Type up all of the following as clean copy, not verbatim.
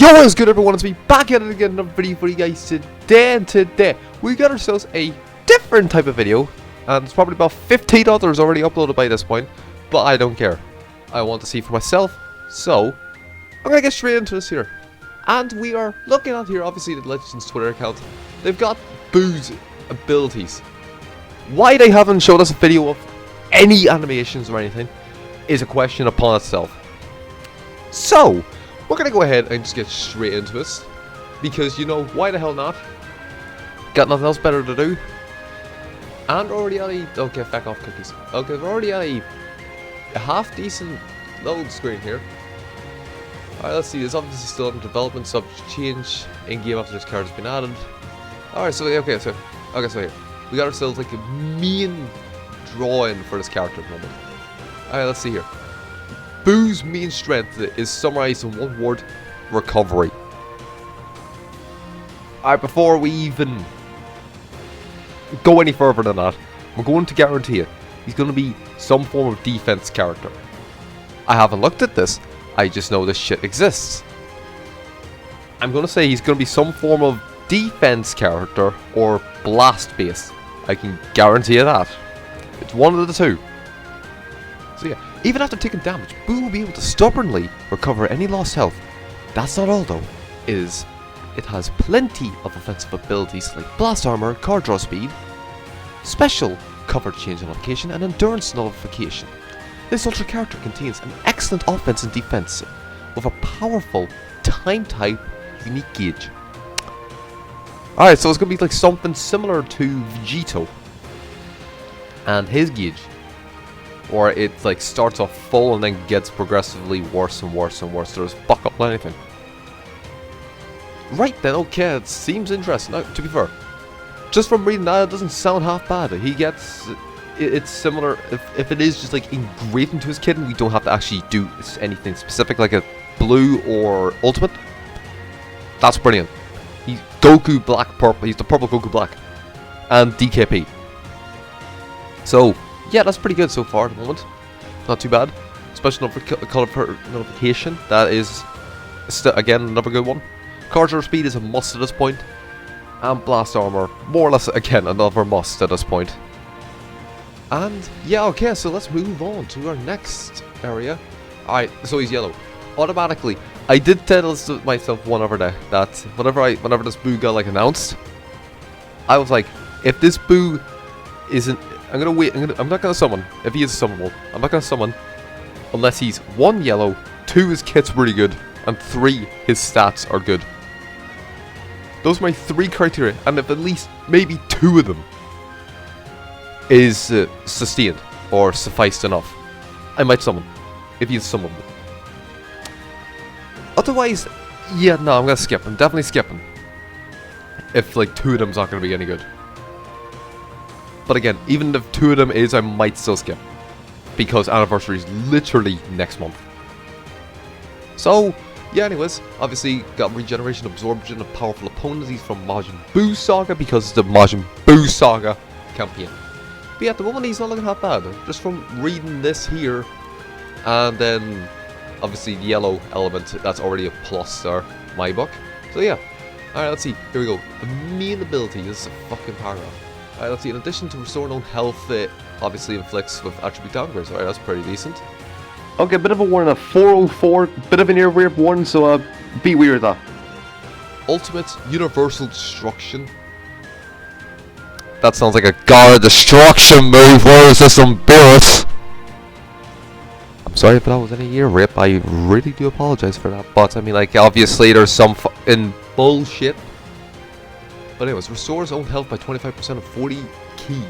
Yo, what's good everyone, it's me back at it again, another video for you guys today, and today we got ourselves a different type of video, and it's probably about 15 others already uploaded by this point, but I don't care. I want to see for myself, so I'm gonna get straight into this here. And we are looking at here, obviously the Legends Twitter account. They've got Buu's abilities. Why they haven't showed us a video of any animations or anything is a question upon itself. So we're gonna go ahead and just get straight into this, because you know, why the hell not? Got nothing else better to do. And already at a, okay, back off cookies. Okay, we're already at a half decent load screen here. Alright, let's see, it's obviously still in development, subject to change in game after this card has been added. Alright, so so here. We got ourselves like a main drawing for this character at the moment. Alright, let's see here. Buu's main strength is summarized in one word: recovery. Alright, before we even go any further than that, I'm going to guarantee it, he's going to be some form of defense character. I haven't looked at this, I just know this shit exists. I'm going to say he's going to be some form of defense character or blast based. I can guarantee you that. It's one of the two. So yeah, even after taking damage, Buu will be able to stubbornly recover any lost health. That's not all though, it has plenty of offensive abilities like blast armor, card draw speed, special cover change nullification, and endurance nullification. This ultra character contains an excellent offense and defense, with a powerful time type unique gauge. Alright, so it's going to be like something similar to Vegito and his gauge, or it like starts off full and then gets progressively worse and worse and worse. There's fuck up anything. Right then, okay, it seems interesting. Now, to be fair, just from reading that, it doesn't sound half bad. He gets, it's similar, if it is just like engraved into his kit and we don't have to actually do anything specific like a blue or ultimate, that's brilliant. He's Goku Black Purple, he's the purple Goku Black, and DKP. So yeah, that's pretty good so far at the moment. Not too bad. Special color notification, that is again another good one. Card draw speed is a must at this point, and blast armor, more or less again another must at this point. And yeah, okay, so let's move on to our next area. Alright, so he's yellow. Automatically, I did tell myself one other day that whenever this Buu got like announced, I was like, if this Buu isn't, I'm gonna wait. I'm not gonna summon. If he is summonable, I'm not gonna summon unless he's 1 yellow, 2 his kit's really good, and 3 his stats are good. Those are my 3 criteria, and if at least maybe 2 of them is sustained or sufficed enough, I might summon if he's summonable. Otherwise, yeah, no, I'm gonna skip. I'm definitely skipping if like 2 of them's not gonna be any good. But again, even if 2 of them is, I might still skip, because anniversary is literally next month. So yeah, anyways, obviously got regeneration, absorption of powerful opponents from Majin Buu Saga, because it's the Majin Buu Saga campaign. But yeah, at the moment he's not looking half bad, just from reading this here, and then obviously the yellow element, that's already a plus there, my book. So yeah, alright, let's see, here we go. The main ability, this is a fucking paragraph. Alright, let's see, in addition to restoring own health, it obviously inflicts with attribute downgrades. Alright, that's pretty decent. Okay, bit of a warning, a 404, bit of an earwave warning, so be weird that. Ultimate Universal Destruction. That sounds like a God of Destruction move. Where is this on Beerus? I'm sorry if that was any ear rip, I really do apologize for that, but I mean, like, obviously there's some fucking bullshit. But anyways, restores own health by 25% of 40 ki.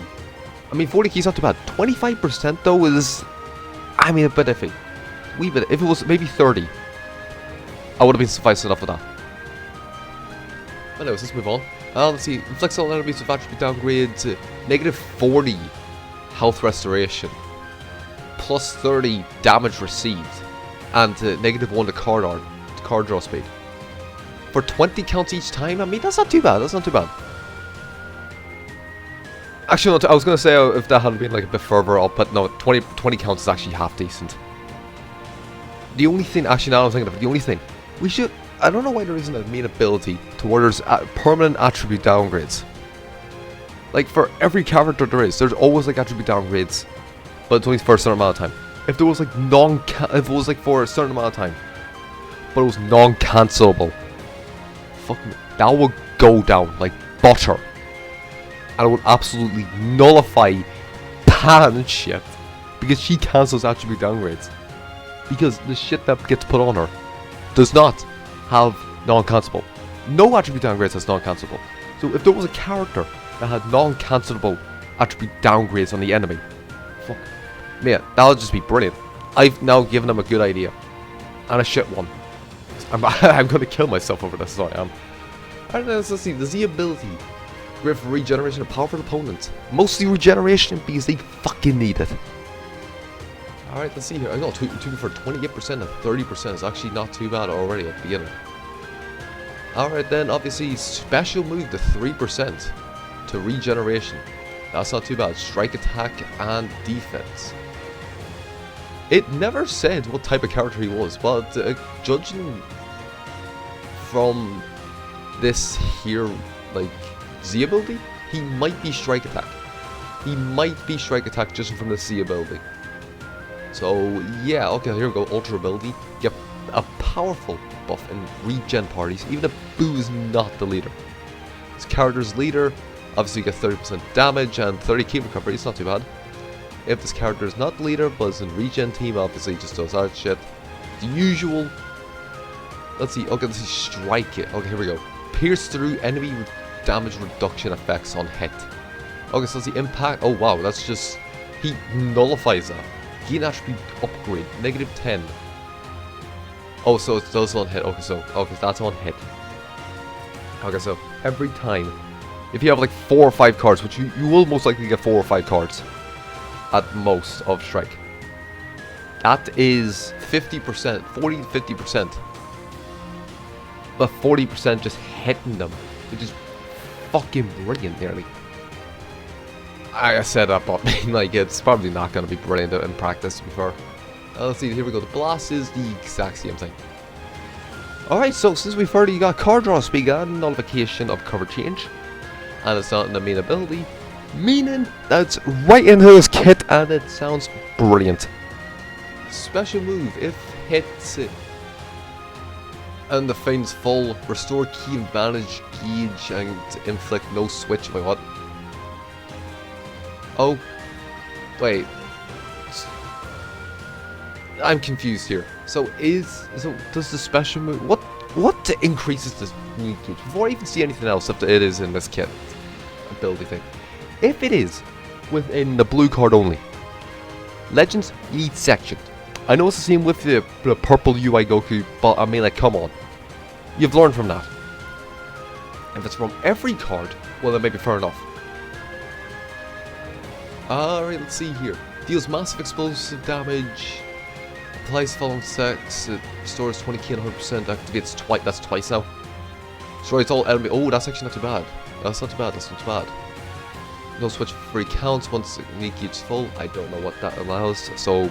I mean, 40 ki is not too bad. 25% though is, I mean, a bit iffy. Wee bit. If it was maybe 30, I would have been sufficed enough with that. But anyways, let's move on. Let's see. Inflicts all enemies with attribute downgrades, negative 40 health restoration, plus 30 damage received, and negative 1 to card draw speed. For 20 counts each time, I mean, that's not too bad. That's not too bad. Actually, no, I was going to say if that hadn't been like a bit further up, but no, 20 counts is actually half decent. The only thing, actually now I'm thinking of it, the only thing, we should, I don't know why there isn't a main ability to where there's permanent attribute downgrades. Like, for every character there's always like attribute downgrades, but it's only for a certain amount of time. If there was like if it was like for a certain amount of time, but it was non-cancelable, fuck me, that would go down like butter. And it would absolutely nullify Pan and shit, because she cancels attribute downgrades. Because the shit that gets put on her does not have non-cancelable. No attribute downgrades has non-cancelable. So if there was a character that had non-cancelable attribute downgrades on the enemy, fuck, man, that would just be brilliant. I've now given them a good idea. And a shit one. I'm gonna kill myself over this, so I am. Alright, let's see. Does the ability with regeneration of powerful opponents? Mostly regeneration because they fucking need it. Alright, let's see here. I got 2 for 28% and 30% is actually not too bad already at the beginning. Alright then, obviously special move to 3% to regeneration. That's not too bad. Strike, attack, and defense. It never said what type of character he was, but judging from this here, like, Z ability, he might be strike attack. He might be strike attack just from the Z ability. So, yeah, okay, here we go. Ultra ability. Get a powerful buff in regen parties, even if Buu is not the leader. This character's leader, obviously you get 30% damage and 30 key recovery, it's not too bad. If this character is not the leader, but is in regen team, obviously just does that shit. The usual. Let's see, okay, let's see, strike it. Okay, here we go. Pierce through enemy damage reduction effects on hit. Okay, so let's see, impact. Oh wow, that's just, he nullifies that. Gain attribute upgrade, -10. Oh, so it does on hit. Okay, that's on hit. Okay, so every time, if you have like 4 or 5 cards, which you will most likely get 4 or 5 cards at most of strike, that is 50%, 40 to 50%. But 40% just hitting them, which is fucking brilliant, nearly. I said that, but like, it's probably not going to be brilliant in practice, to be fair. Let's see, here we go. The blast is the exact same thing. Alright, so since we've heard you got card draw speed and nullification of cover change, and it's not in the main ability, meaning that's right into this kit, and it sounds brilliant. Special move, if hits it and the faint's full, restore key advantage gauge and inflict no switch. Wait, what? Oh, wait. I'm confused here. So does the special move, what increases this gauge? Before I even see anything else, if it is in this kit ability thing. If it is within the blue card only, Legends, you need section. I know it's the same with the purple UI Goku, but I mean, like, come on. You've learned from that. If it's from every card, well, then maybe fair enough. Alright, let's see here. Deals massive explosive damage. Applies following sex. It stores 20k and 100%. Activates twice. That's twice now. Destroys all enemy. Oh, that's actually not too bad. That's not too bad. That's not too bad. No switch for free counts once the gauge is full. I don't know what that allows. So,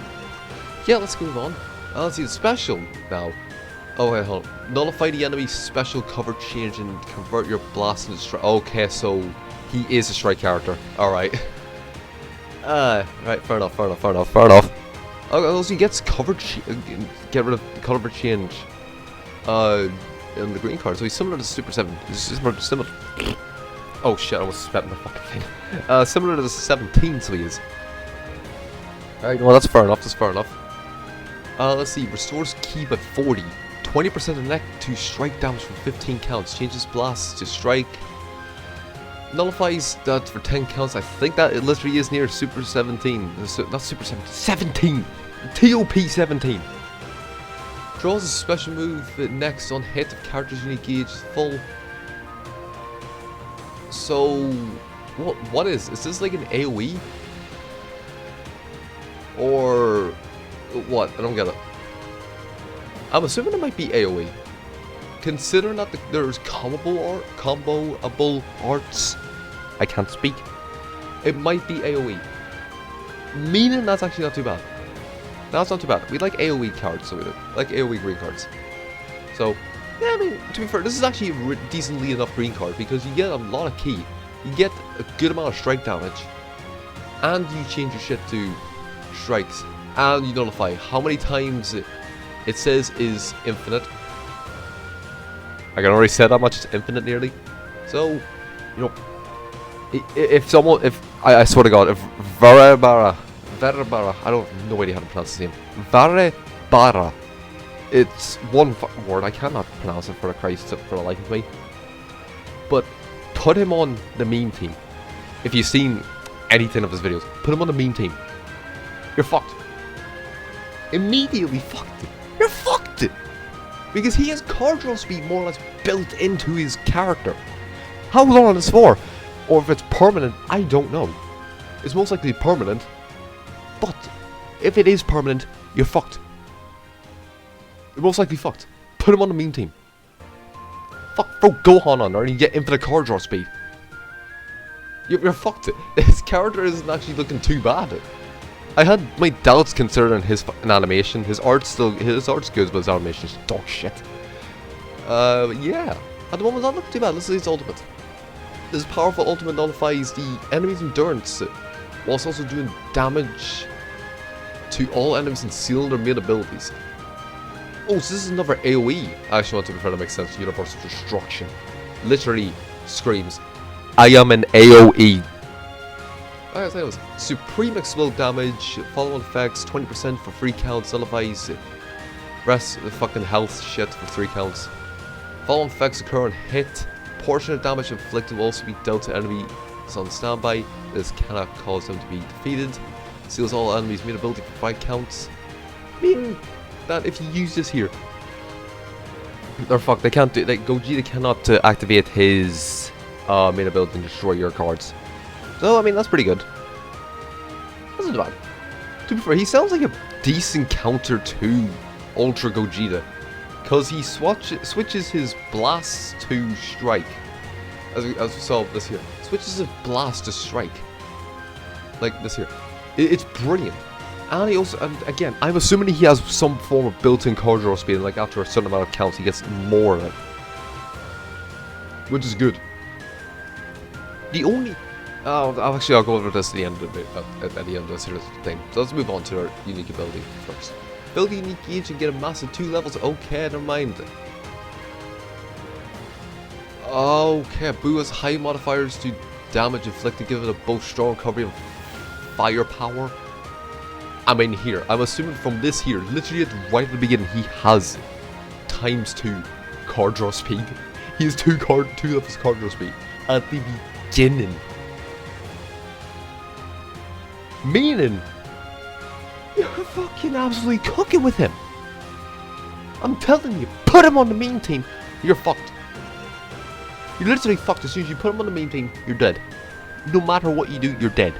yeah, let's move on. Let's see the special now. Oh, wait, hold on. Nullify the enemy's special cover change and convert your blast into strike. Okay, so he is a strike character. Alright. Right, fair enough. Okay, so he gets cover get rid of the cover change in the green card. So he's similar to Super 7. He's similar. Oh shit, I almost spat in the fucking thing. Similar to the 17, so he is. Alright, well, that's fair enough. Let's see, restores ki by 40. 20% of neck to strike damage for 15 counts. Changes blast to strike. Nullifies that for 10 counts. I think that it literally is near Super 17. Not Super 17. 17! TOP 17! Draws a special move next on hit of character's unique gauge is full. So, what is this like an AoE? Or what? I don't get it. I'm assuming it might be AoE. Considering that there's comboable arts, I can't speak. It might be AoE. Meaning that's actually not too bad. That's not too bad. We like AoE cards, so we do. Like AoE green cards. So, Yeah, I mean, to be fair, this is actually a decently enough green card because you get a lot of key, you get a good amount of strike damage, and you change your shit to strikes, and you nullify. How many times it says is infinite? I can already say that much, it's infinite nearly. So, you know, if I swear to God, if Varebara, I don't have no idea how to pronounce his name. Varebara. It's one word, I cannot pronounce it for the Christ, for the life of me. But put him on the meme team. If you've seen anything of his videos, put him on the meme team. You're fucked. Immediately fucked. You're fucked. Because he has card draw speed more or less built into his character. How long it's for, or if it's permanent, I don't know. It's most likely permanent. But if it is permanent, you're fucked. You're most likely fucked. Put him on the meme team. Fuck, throw Gohan on there and you get infinite card draw speed. You're fucked. His character isn't actually looking too bad. I had my doubts considering his animation. His art's good, but his animation is dog shit. Yeah. At the moment, not looking too bad. This is his ultimate. This powerful ultimate nullifies the enemy's endurance, whilst also doing damage to all enemies and sealing their main abilities. Oh, so this is another AoE. Actually, to be fair, that makes sense. Universal Destruction. Literally screams, I am an AoE. Alright, so anyways, Supreme Explode damage, follow-on effects, 20% for 3 counts, nullifies rest of the fucking health shit for 3 counts. Follow-on effects occur on hit. Portion of damage inflicted will also be dealt to enemies on standby. This cannot cause them to be defeated. Seals all enemies' main ability for 5 counts. Meaning that if you use this here, or fuck, they can't do. Gogeta cannot activate his main ability and destroy your cards. So I mean that's pretty good. That's not bad. To be fair, he sounds like a decent counter to Ultra Gogeta, because he switches his blast to strike. As we saw this here, switches his blast to strike, like this here. It's brilliant. And he also, and again, I'm assuming he has some form of built-in card draw speed, and like after a certain amount of counts, he gets more of it, which is good. The only, I'll go over this at the end of this here thing. So let's move on to our unique ability first. Build a unique gauge and get a massive 2 levels. Okay, never mind. Okay, Buu has high modifiers to damage inflicted, giving it both strong recovery and firepower. I mean here, I'm assuming from this here, literally right at the beginning, he has ×2 card draw speed. He has 2 levels card draw speed at the beginning. Meaning, you're fucking absolutely cooking with him. I'm telling you, put him on the main team, you're fucked. You're literally fucked. As soon as you put him on the main team, you're dead. No matter what you do, you're dead.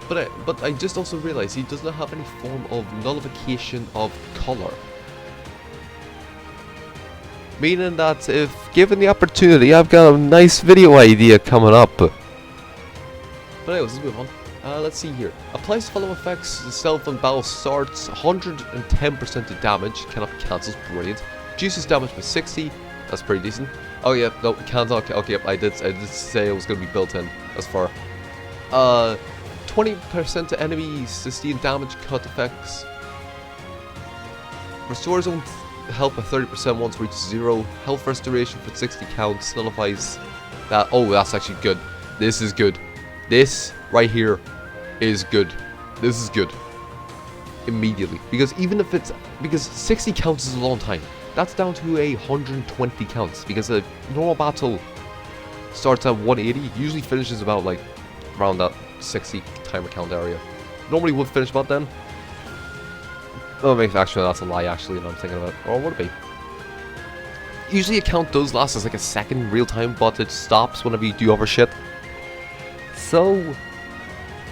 But I just also realized he does not have any form of nullification of color. Meaning that if given the opportunity, I've got a nice video idea coming up. But anyways, let's move on. Let's see here. Applies follow effects, self and battle starts, 110% of damage, cannot be cancelled, brilliant. Reduces damage by 60, that's pretty decent. Oh yeah, no, cancel, okay, I did say it was going to be built in, as far. 20% to enemies, sustain damage, cut effects. Restores own health by 30% once reaches 0. Health restoration for 60 counts, nullifies that. Oh, that's actually good. This is good. This right here is good. This is good. Immediately. Because even if it's, because 60 counts is a long time. That's down to 120 counts. Because a normal battle starts at 180, usually finishes about like around that 60 timer count area. Normally would finish about then. Oh, actually that's a lie actually, now I'm thinking about it. Or would it be? Usually a count does last as like a second real time, but it stops whenever you do other shit. So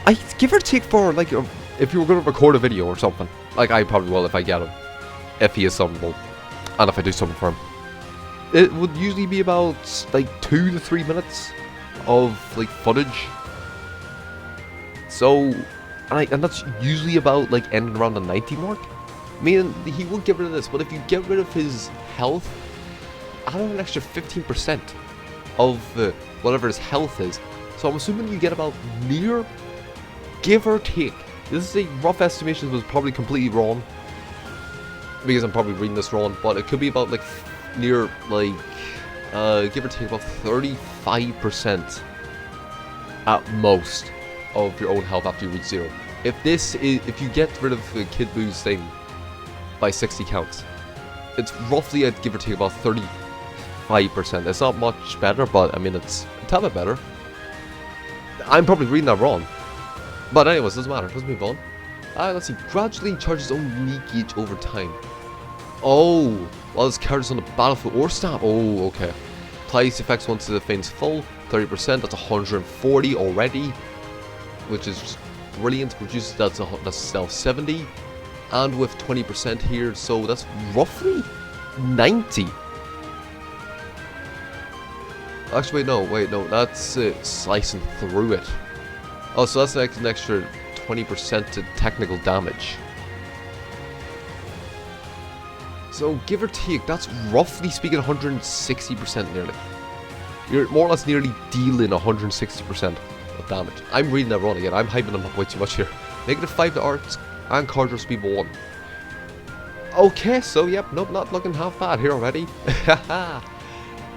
I give or take for like if you were going to record a video or something. Like I probably will if I get him. If he is summonable. And if I do something for him. It would usually be about like 2 to 3 minutes of like footage. So, and that's usually about like ending around the 90 mark. Meaning he will get rid of this, but if you get rid of his health add on an extra 15% of whatever his health is. So I'm assuming you get about near, give or take. This is a rough estimation, was probably completely wrong, because I'm probably reading this wrong, but it could be about like near like give or take about 35% at most of your own health after you reach 0. If you get rid of Kid Buu's thing by 60 counts, it's roughly, I'd give or take about 35%. It's not much better, but I mean it's a tad bit better. I'm probably reading that wrong, but anyways, doesn't matter. Let's move on. Let's see. Gradually charges its own knee gauge over time. Oh, while this character's on the battlefield or stab. Oh, okay. Applies effects once the feint's full. 30%. That's 140 already, which is just brilliant. Reduces that's now 70, and with 20% here, so that's roughly 90. Actually, wait, no, that's slicing through it. Oh, so that's like an extra 20% to technical damage. So, give or take, that's roughly speaking 160% nearly. You're more or less nearly dealing 160% of damage. I'm reading that wrong again. I'm hyping them up way too much here. -5 to arts and cardinal speed 1. Okay, so yep, nope, not looking half bad here already. Haha.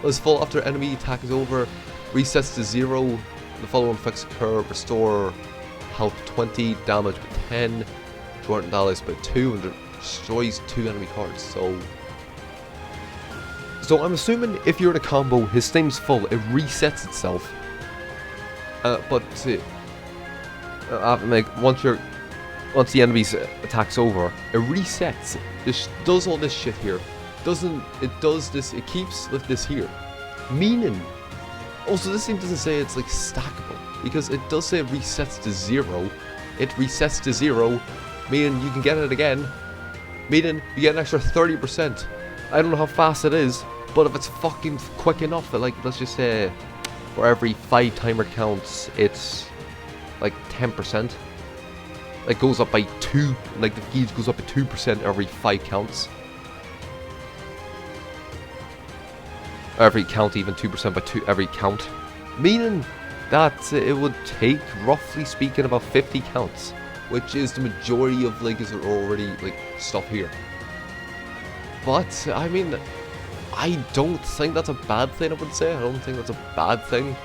As full after enemy attack is over, resets to 0. The following effects occur: restore health 20, damage by 10, shorten allies by 2, and destroys 2 enemy cards. So I'm assuming if you're in a combo, his thing's full, it resets itself. Once the enemy's attack's over, it resets. This does all this shit here. It keeps with this here. Meaning, also this thing doesn't say it's like stackable, because it does say it resets to 0. It resets to 0, meaning you can get it again, meaning you get an extra 30%. I don't know how fast it is, but if it's fucking quick enough, that like, let's just say, for every 5 timer counts, it's like 10%. It goes up by 2, like the gauge goes up by 2% every 5 counts. Every count, even 2% by 2 every count. Meaning that it would take, roughly speaking, about 50 counts, which is the majority of like is already like stuff here. But I mean, I don't think that's a bad thing. I would say I don't think that's a bad thing.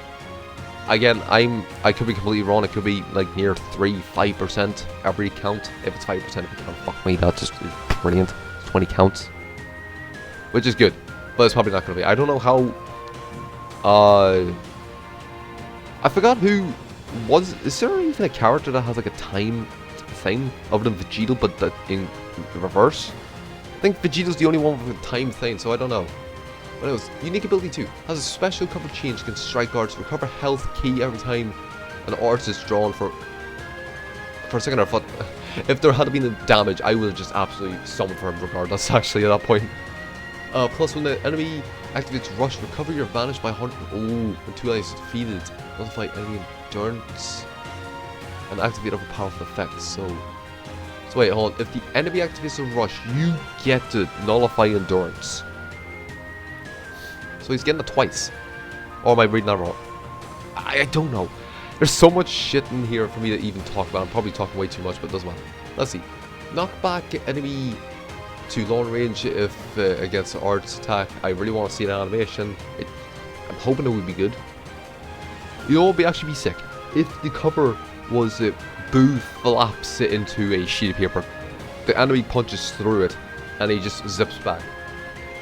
Again, I could be completely wrong. It could be like near 5% every count. If it's 5% every count, fuck me, that's just brilliant. 20 counts, which is good, but it's probably not going to be. I don't know how. I forgot who was. Is there even a character that has like a time thing other than Vegeta, but that in reverse? I think Vegeta's the only one with a time thing, so I don't know. But anyways, unique ability 2 has a special cover change, can strike arts, recover health key every time an art is drawn. For a second I thought if there had been a damage, I would have just absolutely summoned for him regardless, actually, at that point. Plus, when the enemy activates Rush, recover your advantage by 100. Oh, when 2 allies is defeated, nullify enemy endurance and activate other powerful effects. So wait, hold on. If the enemy activates a Rush, you get to nullify endurance. So he's getting it twice. Or am I reading that wrong? I don't know. There's so much shit in here for me to even talk about. I'm probably talking way too much, but it doesn't matter. Let's see. Knock back enemy to long range if against the arts attack. I really want to see an animation. I'm hoping it would be good. You know what would actually be sick? If the cover was Buu flaps it into a sheet of paper. The enemy punches through it and he just zips back.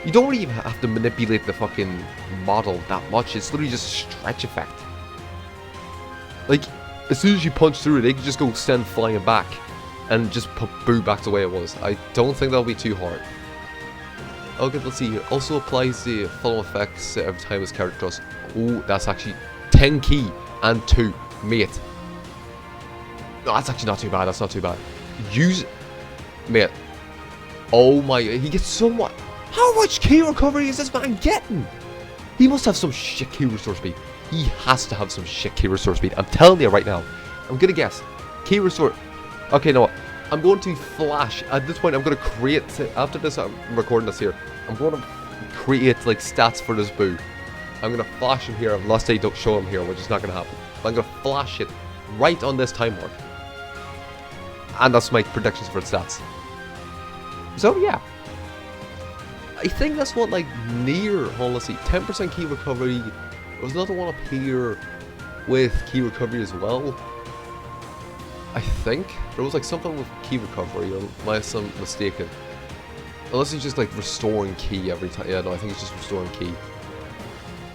You don't really even have to manipulate the fucking model that much. It's literally just a stretch effect. Like, as soon as you punch through it, they can just go send flying back and just put Buu back the way it was. I don't think that'll be too hard. Okay, let's see here. Also applies the follow effects every time his character does. Oh, that's actually 10 key and 2. Mate. No, that's actually not too bad. That's not too bad. Use it. Mate. Oh my, he gets so much. How much key recovery is this man getting? He must have some shit key restore speed. He has to have some shit key restore speed. I'm telling you right now. I'm gonna guess. Key restore. Okay, no. I'm going to flash. At this point, I'm going to create. After this, I'm recording this here. I'm going to create like stats for this Buu. I'm gonna flash him here unless they don't show him here, which is not gonna happen. But I'm gonna flash it right on this time mark. And that's my predictions for stats. So yeah. I think that's what like near, let's see, 10% key recovery. There's another one up here with key recovery as well. I think there was like something with key recovery, unless I'm mistaken. Unless he's just like restoring key every time. Yeah, no, I think it's just restoring key.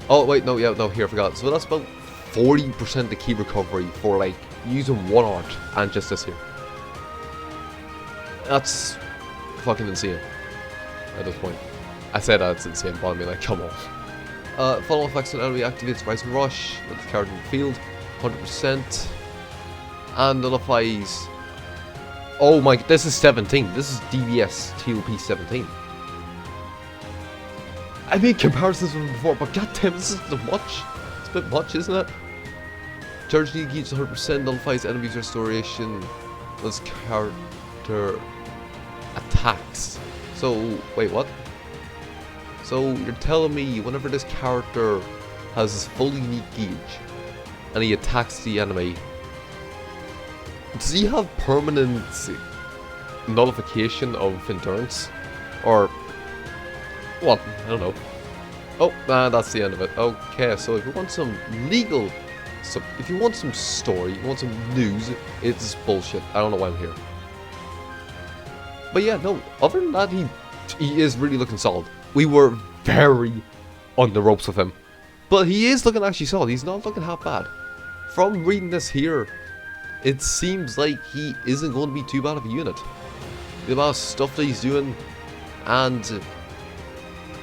Oh wait, no, yeah, no, here I forgot. So that's about 40% the key recovery for like using one art and just this here. That's fucking insane at this point. I said that's insane, but I mean, like, come on. Follow effects on enemy activates Rise and Rush with the character in the field, 100%. And nullifies. Oh my, this is 17. This is DBS TOP 17. I made comparisons with before, but goddamn, this is too much. It's a bit much, isn't it? Charge need gauge 100%, nullifies enemies restoration. This character attacks. So, wait, what? So, you're telling me whenever this character has his full unique gauge and he attacks the enemy, does he have permanent nullification of endurance? Or what? I don't know. Oh, that's the end of it. Okay, so if you want some legal stuff, if you want some story, you want some news, it's bullshit. I don't know why I'm here. But yeah, no, other than that, he is really looking solid. We were very on the ropes with him. But he is looking actually solid. He's not looking half bad. From reading this here, it seems like he isn't going to be too bad of a unit. The amount of stuff that he's doing, and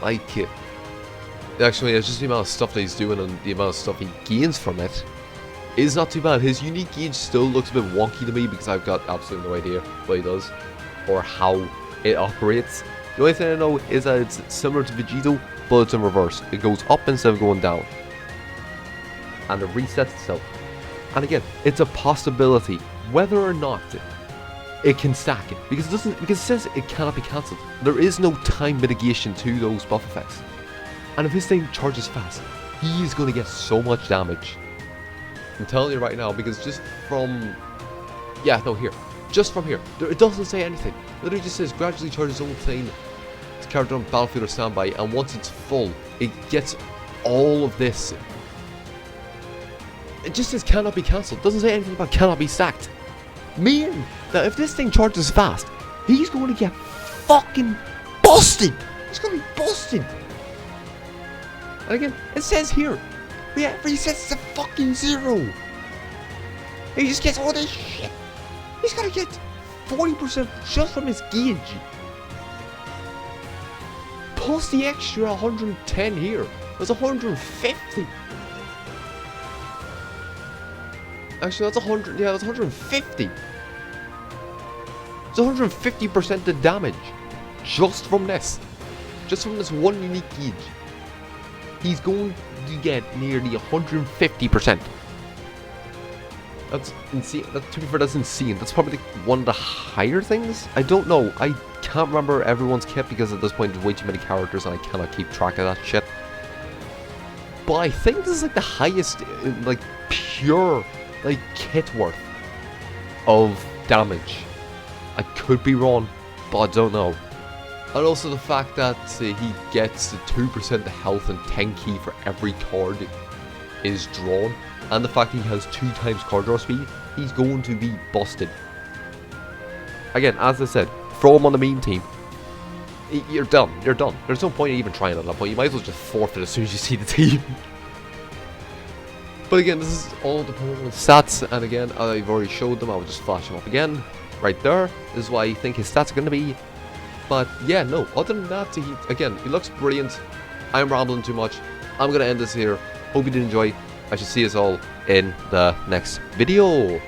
like, actually, it's just the amount of stuff that he's doing and the amount of stuff he gains from it is not too bad. His unique gauge still looks a bit wonky to me because I've got absolutely no idea what he does or how it operates. The only thing I know is that it's similar to Vegito, but it's in reverse. It goes up instead of going down, and it resets itself. And again, it's a possibility whether or not it can stack it, because it doesn't. Because it says it cannot be cancelled. There is no time mitigation to those buff effects. And if his thing charges fast, he is going to get so much damage. I'm telling you right now, because just from, yeah, no, here, just from here, it doesn't say anything. It literally just says gradually charges own thing. It's character on battlefield or standby, and once it's full, it gets all of this. It just says cannot be cancelled. Doesn't say anything about cannot be stacked. Meaning that if this thing charges fast, he's going to get fucking busted. He's going to be busted. And again, it says here, yeah, resets to fucking 0. He just gets all this shit. He's gonna get 40% just from his gauge. Plus the extra 110 here. That's 150. Actually, that's 100. Yeah, that's 150. It's 150% the damage just from this. Just from this one unique gauge. He's going to get nearly 150%. That's insane. To be fair, that's insane. That's probably one of the higher things. I don't know. I can't remember everyone's kit because at this point there's way too many characters and I cannot keep track of that shit. But I think this is like the highest, like pure, like kit worth of damage. I could be wrong, but I don't know. And also the fact that he gets 2% health and 10 key for every card is drawn. And the fact he has 2 times card draw speed, he's going to be busted. Again, as I said, throw him on the meme team. You're done. You're done. There's no point in even trying at that point. You might as well just forfeit as soon as you see the team. But again, this is all the permanent stats. And again, I've already showed them. I'll just flash them up again. Right there. This is why I think his stats are going to be. But yeah, no. Other than that, he looks brilliant. I'm rambling too much. I'm going to end this here. Hope you did enjoy. I should see us all in the next video.